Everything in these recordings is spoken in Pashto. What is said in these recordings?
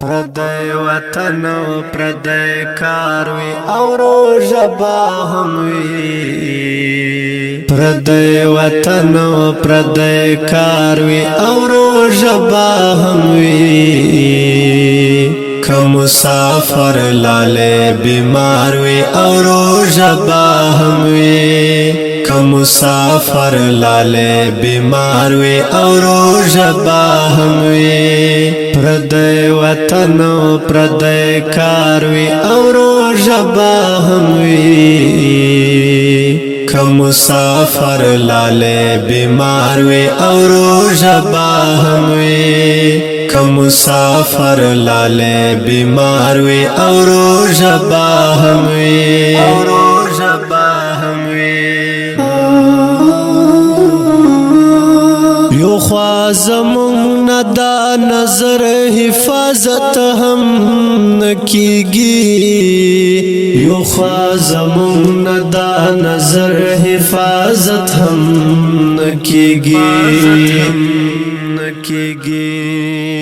پردی وطن و پردی کاروی او روژه با هم وی پردی وطن و پردی کاروی او روژه با هم وی که مسافر لاله بیمار وی او روژه با هم وی که مسافر لاله بیمار وی او روژه با هم وی پردی وطن و پردی کاروی او روژه با هم وی که مسافر لاله بیمار وی او روژه با هم وی که مسافر لاله بیمار وی او روژه با هم وی او روژه با هم وی یو خوا زمون دا نظر حفاظت هم نکیگی یو خوا زمون دا نظر حفاظت هم نکیگی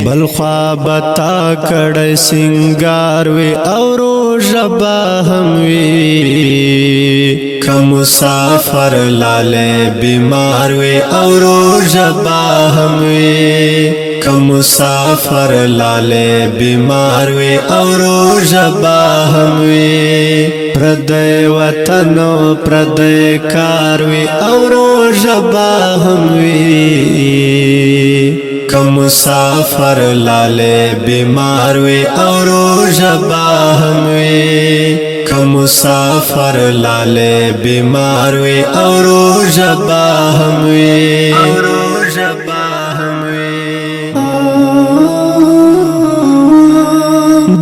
بل خوا بتا کڑ سنگار وی او روژه با هم وی که مسافر لاله بیمار وی او روژه با هم وی که مسافر لاله بیمار وی او روژه با هم وی پردی وطن و پردی کار وی او روژه با هم وی که مسافر لاله بیمار وی او روژه با هم وی که مسافر لاله بیمار وی او روژه با هم وی او روژه با هم وی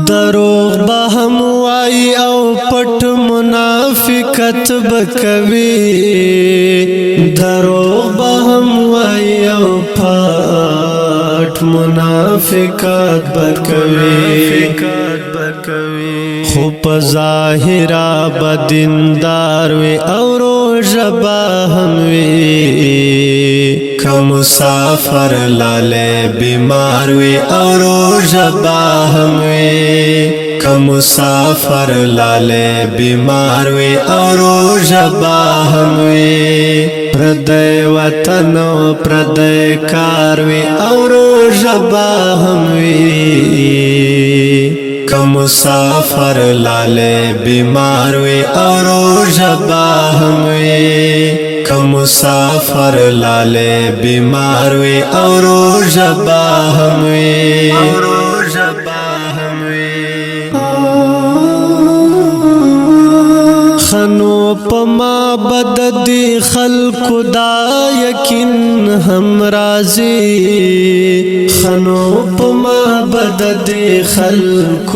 دروغ با هم وای او پټ منافقت بکوي دروغ با هم وای او پټ منافقت بکوي خو په ظاهرا بدیندار وی او روژه با هم وی که مسافر لاله بیمار وی او روژه با هم وی که مسافر لاله بیمار وی او روژه با هم وی پردی وطن و پردی کار وی او روژه با هم وی که مسافر لاله بیمار وی او روژه با هم وی که مسافر لاله بیمار وی او روژه با هم وی او روژه با هم وی خنو پما بد دی خلق دا یقین هم رازی خنو پما بد دی خلق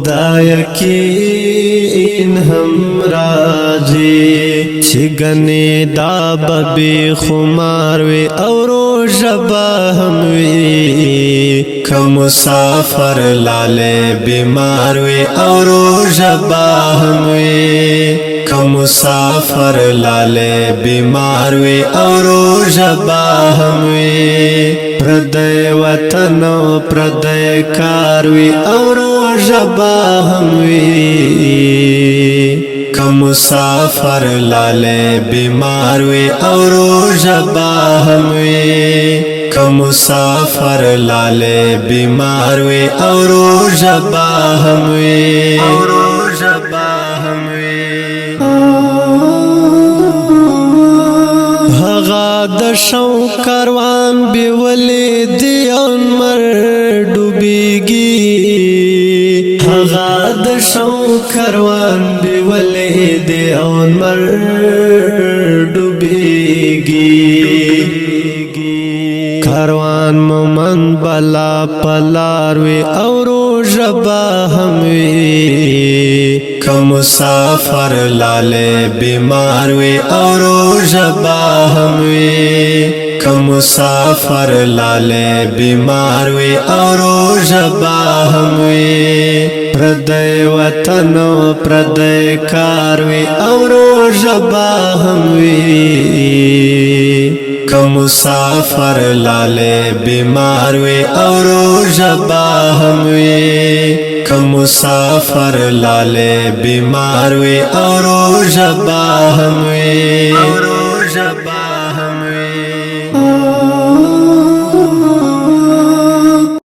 دا یقین هم رازی چگنی دا ببی خمار وی او روژه با هم وی که مسافر لاله بیمار وی او روژه با هم وی که مسافر لاله بیمار وی او روژه با هم وی پردی وطن و پردی کار وی او روژه با هم وی که مسافر لاله بیمار وی او روژه با هم وی که مسافر لاله بیمار وی او روژه با هم وی او روژه با هم وی هغه د شو کاروان بیولی دی انمر ډوبېږي هغه د شو کاروان بیولی دی انمر ډوبېږي کاروان مومن بلا پلار وی او روژه با هم وی که مسافر لاله بیمار وی او روژه با هم وی که مسافر لاله بیمار وی او روژه با هم وی پردی وطن و پردی کار وی او روژه با هم وی که مسافر لاله بیمار وی او روژه با هم وی که مسافر لاله بیمار وی او روژه با هم وی